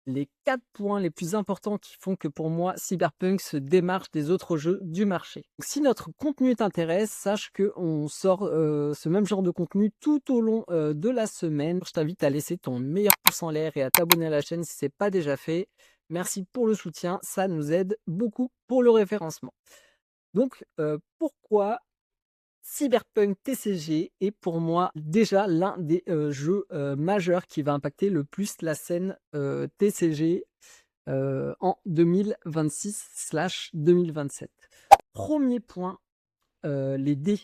les 4 points les plus importants qui font que pour moi Cyberpunk se démarque des autres jeux du marché. Donc, si notre contenu t'intéresse, sache qu'on sort ce même genre de contenu tout au long de la semaine. Je t'invite à laisser ton meilleur pouce en l'air et à t'abonner à la chaîne si ce n'est pas déjà fait. Merci pour le soutien, ça nous aide beaucoup pour le référencement. Donc, pourquoi Cyberpunk TCG est pour moi déjà l'un des jeux majeurs qui va impacter le plus la scène TCG en 2026/2027. Premier point, les dés.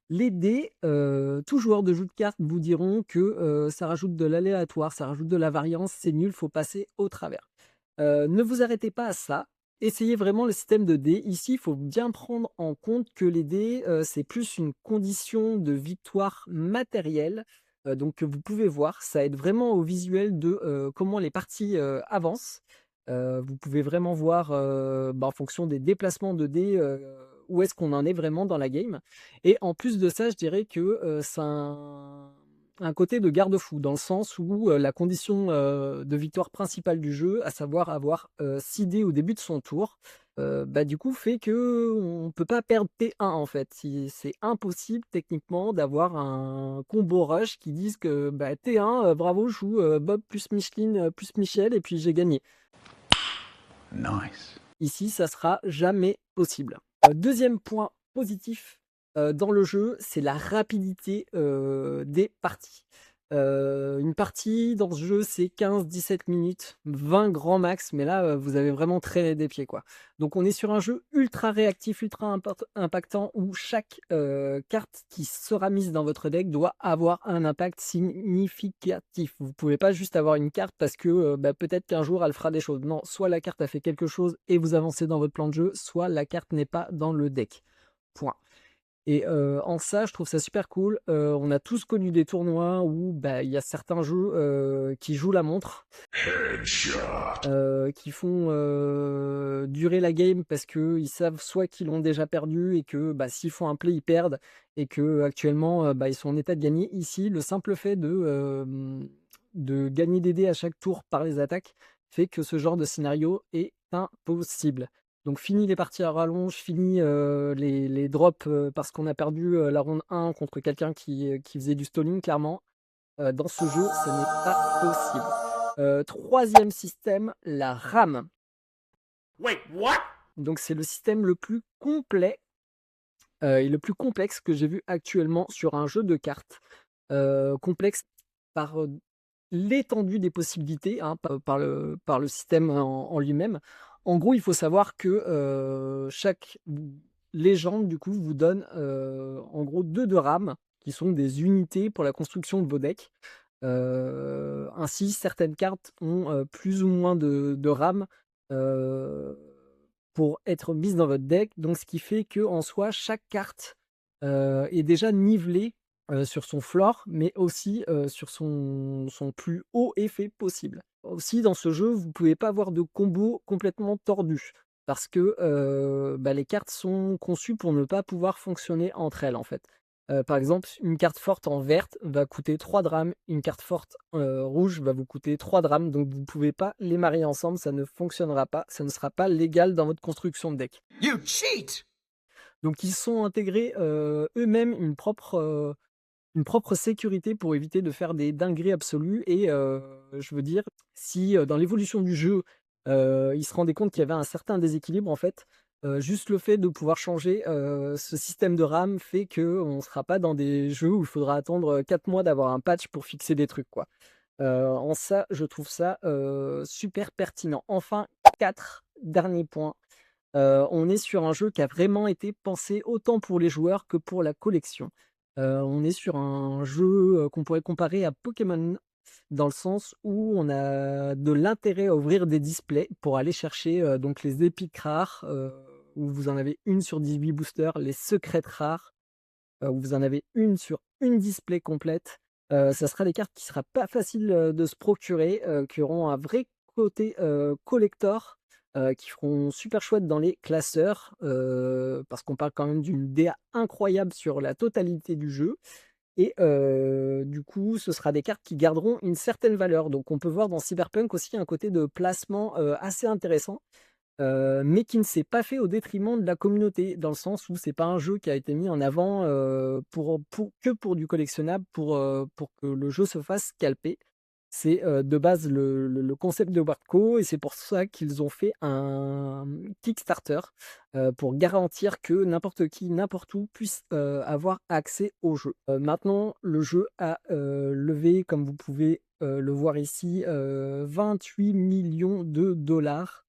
Les dés, tout joueur de jeu de cartes vous diront que ça rajoute de l'aléatoire, ça rajoute de la variance, c'est nul, faut passer au travers. Ne vous arrêtez pas à ça. Essayez vraiment le système de dés. Ici, il faut bien prendre en compte que les dés, c'est plus une condition de victoire matérielle, donc que vous pouvez voir. Ça aide vraiment au visuel de comment les parties avancent. Vous pouvez vraiment voir en fonction des déplacements de dés où est-ce qu'on en est vraiment dans la game. Et en plus de ça, je dirais que c'est un côté de garde-fou, dans le sens où la condition de victoire principale du jeu, à savoir avoir 6 dés au début de son tour, du coup fait qu'on ne peut pas perdre T1 en fait. C'est impossible techniquement d'avoir un combo rush qui dise que T1, bravo, je joue Bob plus Micheline plus Michel et puis j'ai gagné. Nice. Ici, ça sera jamais possible. Deuxième point positif dans le jeu, c'est la rapidité des parties. Une partie dans ce jeu, c'est 15-17 minutes, 20 grand max, mais là, vous avez vraiment traîné des pieds, quoi. Donc, on est sur un jeu ultra réactif, ultra impactant, où chaque carte qui sera mise dans votre deck doit avoir un impact significatif. Vous ne pouvez pas juste avoir une carte parce que peut-être qu'un jour, elle fera des choses. Non, soit la carte a fait quelque chose et vous avancez dans votre plan de jeu, soit la carte n'est pas dans le deck. Point. Et en ça, je trouve ça super cool. On a tous connu des tournois où il y a certains jeux qui jouent la montre, qui font durer la game parce qu'ils savent soit qu'ils l'ont déjà perdu et que s'ils font un play, ils perdent et que actuellement ils sont en état de gagner. Ici, le simple fait de gagner des dés à chaque tour par les attaques fait que ce genre de scénario est impossible. Donc fini les parties à rallonge, fini les drops parce qu'on a perdu la ronde 1 contre quelqu'un qui faisait du stalling, clairement. Dans ce jeu, ce n'est pas possible. Troisième système, la RAM. Wait, what? Donc c'est le système le plus complet et le plus complexe que j'ai vu actuellement sur un jeu de cartes. Complexe par l'étendue des possibilités, hein, par le système en lui-même. En gros, il faut savoir que chaque légende, du coup, vous donne en gros 2 de RAM, qui sont des unités pour la construction de vos decks. Ainsi, certaines cartes ont plus ou moins de RAM pour être mises dans votre deck. Donc, ce qui fait que en soi, chaque carte est déjà nivelée sur son floor, mais aussi sur son plus haut effet possible. Aussi, dans ce jeu, vous ne pouvez pas avoir de combo complètement tordu, parce que les cartes sont conçues pour ne pas pouvoir fonctionner entre elles, en fait. Par exemple, une carte forte en verte va coûter 3 drames, une carte forte rouge va vous coûter 3 drames, donc vous ne pouvez pas les marier ensemble, ça ne fonctionnera pas, ça ne sera pas légal dans votre construction de deck. You cheat! Donc ils sont intégrés eux-mêmes une propre sécurité pour éviter de faire des dingueries absolues et je veux dire, si dans l'évolution du jeu, ils se rendaient compte qu'il y avait un certain déséquilibre en fait, juste le fait de pouvoir changer ce système de RAM fait qu'on ne sera pas dans des jeux où il faudra attendre 4 mois d'avoir un patch pour fixer des trucs, quoi. En ça, je trouve ça super pertinent. Enfin, 4 derniers points. On est sur un jeu qui a vraiment été pensé autant pour les joueurs que pour la collection. On est sur un jeu qu'on pourrait comparer à Pokémon, dans le sens où on a de l'intérêt à ouvrir des displays pour aller chercher donc les épiques rares, où vous en avez une sur 18 boosters, les secrètes rares, où vous en avez une sur une display complète. Ça sera des cartes qui ne sera pas facile de se procurer, qui auront un vrai côté collector, qui feront super chouette dans les classeurs, parce qu'on parle quand même d'une DA incroyable sur la totalité du jeu. et du coup, ce sera des cartes qui garderont une certaine valeur. Donc on peut voir dans Cyberpunk aussi un côté de placement, assez intéressant, mais qui ne s'est pas fait au détriment de la communauté. Dans le sens où c'est pas un jeu qui a été mis en avant, pour du collectionnable, pour que le jeu se fasse scalper. C'est, de base le concept de Warco et c'est pour ça qu'ils ont fait un, Kickstarter, pour garantir que n'importe qui, n'importe où puisse, avoir accès au jeu. Maintenant le jeu a, levé comme vous pouvez, le voir ici, 28 millions de dollars.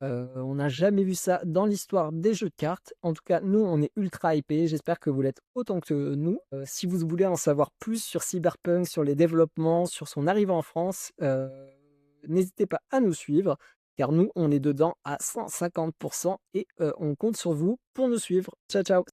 On n'a jamais vu ça dans l'histoire des jeux de cartes. En tout cas, nous, on est ultra hypés. J'espère que vous l'êtes autant que nous. Si vous voulez en savoir plus sur Cyberpunk, sur les développements, sur son arrivée en France, n'hésitez pas à nous suivre, car nous, on est dedans à 150 et on compte sur vous pour nous suivre. Ciao, ciao.